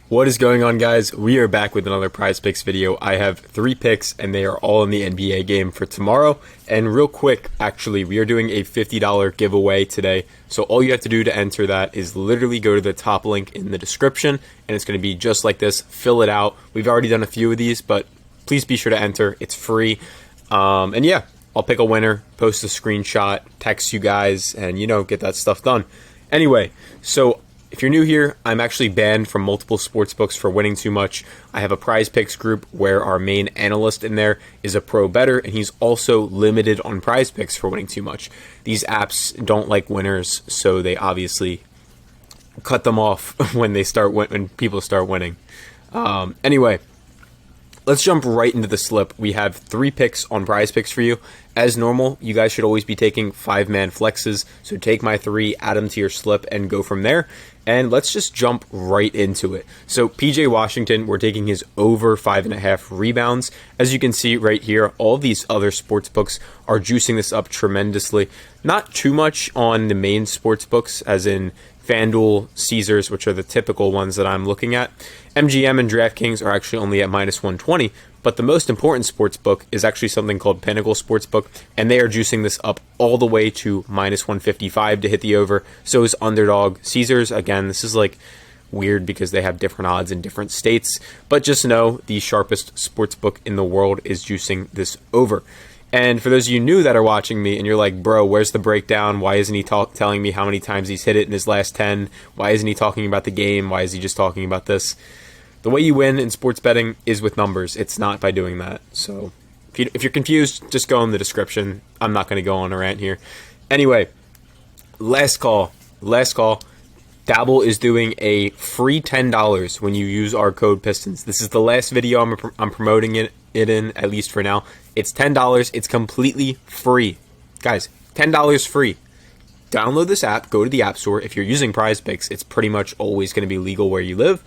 What is going on, guys? We are back with another Prize Picks video. I have 3 picks, and they are all in the NBA game for tomorrow. And real quick, actually, we are doing a $50 giveaway today. So all you have to do to enter that is literally go to the top link in the description, and it's going to be just like this. Fill it out. We've already done a few of these, but please be sure to enter. It's free. And yeah, I'll pick a winner, post a screenshot, text you guys, and, get that stuff done. Anyway, so if you're new here, I'm actually banned from multiple sportsbooks for winning too much. I have a Prize Picks group where our main analyst in there is a pro bettor, and he's also limited on Prize Picks for winning too much. These apps don't like winners, so they obviously cut them off when people start winning. Anyway, let's jump right into the slip. We have 3 picks on Prize Picks for you. As normal, you guys should always be taking 5-man flexes, so take my 3, add them to your slip, and go from there. And let's just jump right into it. So PJ Washington, we're taking his over 5.5 rebounds. As you can see right here, all these other sports books are juicing this up tremendously. Not too much on the main sports books, as in FanDuel, Caesars, which are the typical ones that I'm looking at. MGM and DraftKings are actually only at minus 120, but the most important sports book is actually something called Pinnacle Sportsbook, and they are juicing this up all the way to minus 155 to hit the over. So is Underdog. Caesars, again, this is like weird because they have different odds in different states, but just know the sharpest sports book in the world is juicing this over. And for those of you new that are watching me and you're like, bro, where's the breakdown? Why isn't he telling me how many times he's hit it in his last 10? Why isn't he talking about the game? Why is he just talking about this? The way you win in sports betting is with numbers. It's not by doing that. So if you're confused, just go in the description. I'm not going to go on a rant here. Anyway, last call. Dabble is doing a free $10 when you use our code PISTONS. This is the last video I'm promoting it in, at least for now. It's $10. It's completely free. Guys, $10 free. Download this app. Go to the App Store. If you're using Prize Picks, it's pretty much always going to be legal where you live.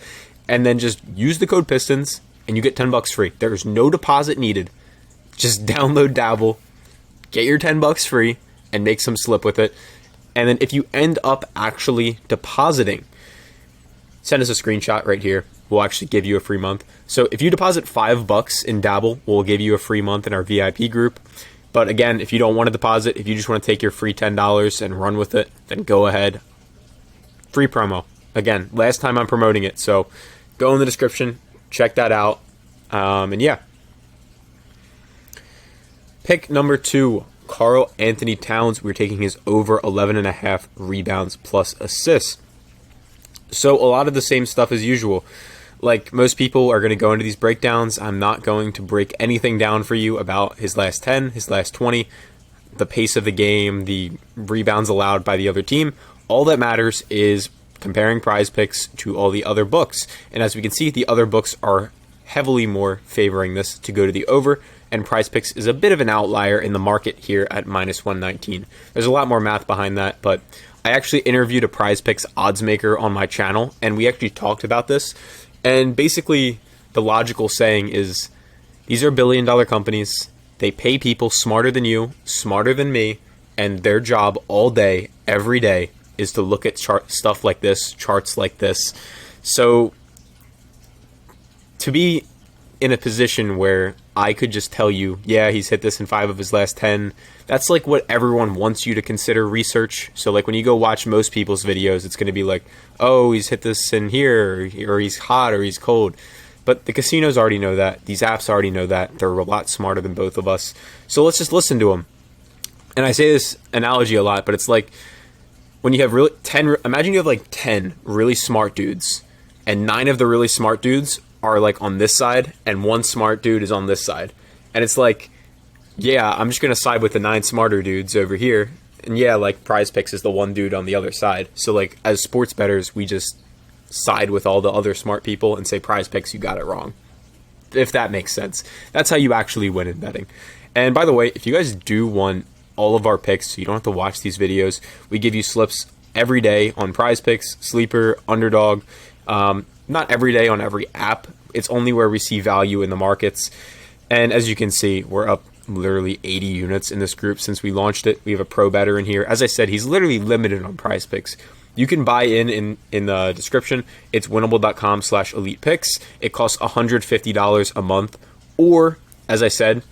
And then just use the code PISTONS, and you get $10 free. There's no deposit needed. Just download Dabble, get your $10 free, and make some slip with it. And then if you end up actually depositing, send us a screenshot right here. We'll actually give you a free month. So if you deposit $5 in Dabble, we'll give you a free month in our VIP group. But again, if you don't want to deposit, if you just want to take your free $10 and run with it, then go ahead. Free promo. Again, last time I'm promoting it, so go in the description, check that out, and yeah. Pick number 2, Karl Anthony Towns. We're taking his over 11.5 rebounds plus assists. So a lot of the same stuff as usual. Like most people are going to go into these breakdowns, I'm not going to break anything down for you about his last 10, his last 20, the pace of the game, the rebounds allowed by the other team. All that matters is comparing Prize Picks to all the other books. And as we can see, the other books are heavily more favoring this to go to the over, and Prize Picks is a bit of an outlier in the market here at minus 119. There's a lot more math behind that, but I actually interviewed a Prize Picks odds maker on my channel, and we actually talked about this. And basically, the logical saying is, these are billion-dollar companies. They pay people smarter than you, smarter than me, and their job all day, every day, is to look at stuff like this, charts like this. So to be in a position where I could just tell you, yeah, he's hit this in 5 of his last 10, that's like what everyone wants you to consider research. So like when you go watch most people's videos, it's going to be like, oh, he's hit this in here, or he's hot, or he's cold. But the casinos already know that. These apps already know that. They're a lot smarter than both of us. So let's just listen to them. And I say this analogy a lot, but it's like, when you have imagine you have like 10 really smart dudes, and 9 of the really smart dudes are like on this side, and 1 smart dude is on this side. And it's like, yeah, I'm just going to side with the 9 smarter dudes over here. And yeah, like Prize Picks is the 1 dude on the other side. So like as sports bettors, we just side with all the other smart people and say, Prize Picks, you got it wrong. If that makes sense. That's how you actually win in betting. And by the way, if you guys do want all of our picks, so you don't have to watch these videos, we give you slips every day on Prize Picks, Sleeper, Underdog. Not every day on every app. It's only where we see value in the markets. And as you can see, we're up literally 80 units in this group since we launched it. We have a pro bettor in here. As I said, he's literally limited on Prize Picks. You can buy in the description. It's winnable.com/elitepicks. It costs $150 a month. Or, as I said,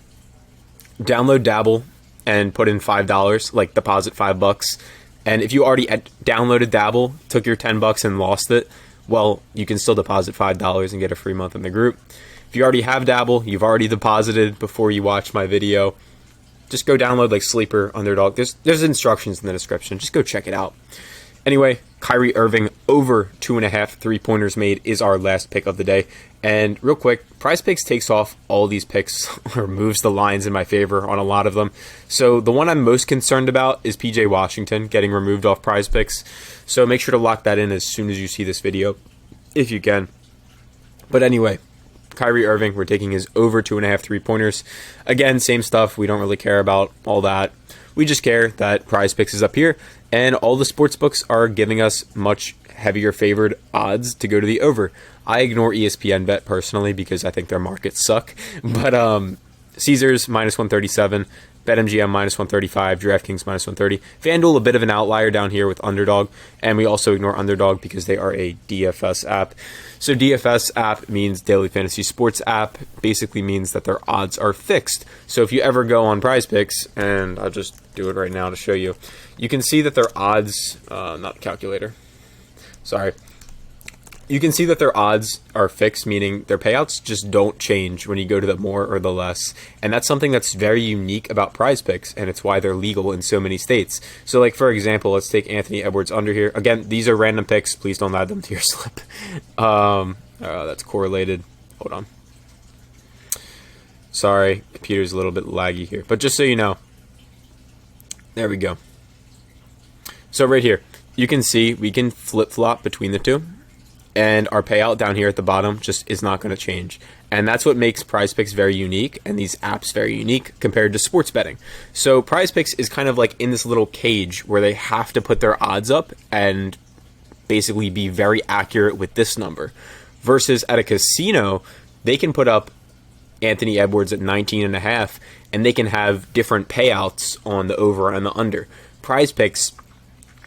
download Dabble and put in $5, like deposit $5. And if you already downloaded Dabble, took your $10 and lost it, well, you can still deposit $5 and get a free month in the group. If you already have Dabble, you've already deposited before you watch my video, just go download like Sleeper, Underdog. There's instructions in the description. Just go check it out. Anyway, Kyrie Irving over 2.5 3-pointers made is our last pick of the day. And real quick, Prizepicks takes off all these picks or moves the lines in my favor on a lot of them. So the one I'm most concerned about is PJ Washington getting removed off Prizepicks. So make sure to lock that in as soon as you see this video, if you can. But anyway, Kyrie Irving, we're taking his over 2.5 3-pointers. Again, same stuff. We don't really care about all that. We just care that Prizepicks is up here, and all the sports books are giving us much heavier favored odds to go to the over. I ignore ESPN Bet personally because I think their markets suck. But Caesars -137, BetMGM -135, DraftKings -130. FanDuel a bit of an outlier down here with Underdog, and we also ignore Underdog because they are a DFS app. So DFS app means Daily Fantasy Sports app, basically means that their odds are fixed. So if you ever go on Prizepicks, and I'll just do it right now to show you, you can see that their odds, not calculator, sorry. You can see that their odds are fixed, meaning their payouts just don't change when you go to the more or the less. And that's something that's very unique about Prizepicks, and it's why they're legal in so many states. So like, for example, let's take Anthony Edwards under here. Again, these are random picks. Please don't add them to your slip. That's correlated. Hold on. Sorry, computer's a little bit laggy here. But just so you know, there we go. So right here, you can see we can flip-flop between the two. And our payout down here at the bottom just is not going to change. And that's what makes Prizepicks very unique and these apps very unique compared to sports betting. So Prizepicks is kind of like in this little cage where they have to put their odds up and basically be very accurate with this number. Versus at a casino, they can put up Anthony Edwards at 19.5 and they can have different payouts on the over and the under. Prizepicks,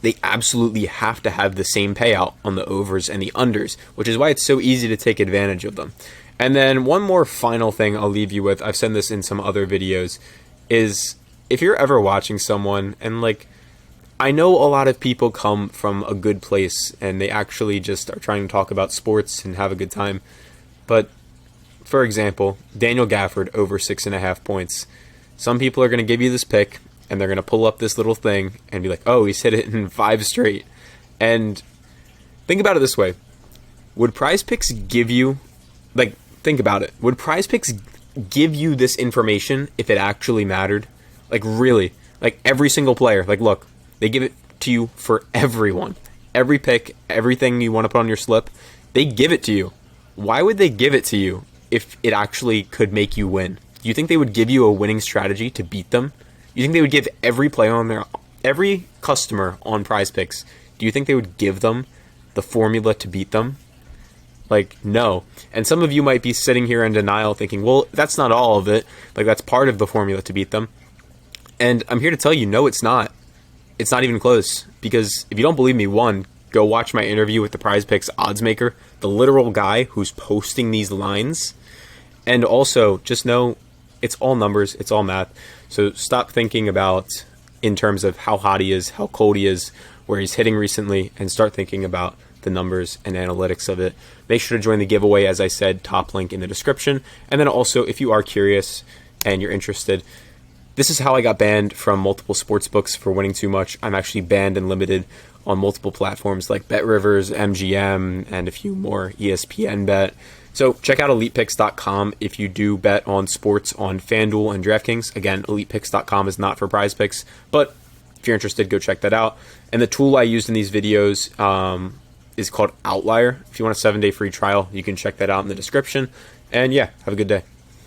they absolutely have to have the same payout on the overs and the unders, which is why it's so easy to take advantage of them. And then one more final thing I'll leave you with, I've said this in some other videos, is if you're ever watching someone, and like, I know a lot of people come from a good place and they actually just are trying to talk about sports and have a good time. But for example, Daniel Gafford over 6.5 points. Some people are going to give you this pick and they're going to pull up this little thing and be like, oh, he's hit it in 5 straight. And think about it this way. Would Prizepicks give you, like, think about it. Would Prizepicks give you this information if it actually mattered? Like, really? Like, every single player. Like, look, they give it to you for everyone. Every pick, everything you want to put on your slip, they give it to you. Why would they give it to you if it actually could make you win? Do you think they would give you a winning strategy to beat them? You think they would give every player on their, every customer on Prizepicks, do you think they would give them the formula to beat them? Like, no. And some of you might be sitting here in denial thinking, well, that's not all of it. Like, that's part of the formula to beat them. And I'm here to tell you, no, it's not. It's not even close. Because if you don't believe me, one, go watch my interview with the Prizepicks odds maker, the literal guy who's posting these lines. And also, just know, it's all numbers, it's all math. So stop thinking about in terms of how hot he is, how cold he is, where he's hitting recently, and start thinking about the numbers and analytics of it. Make sure to join the giveaway, as I said, top link in the description. And then also, if you are curious and you're interested, this is how I got banned from multiple sports books for winning too much. I'm actually banned and limited on multiple platforms like BetRivers, MGM, and a few more, ESPN Bet. So check out elitepickz.com if you do bet on sports on FanDuel and DraftKings. Again, elitepickz.com is not for Prizepicks, but if you're interested, go check that out. And the tool I used in these videos is called Outlier. If you want a 7-day free trial, you can check that out in the description. And yeah, have a good day.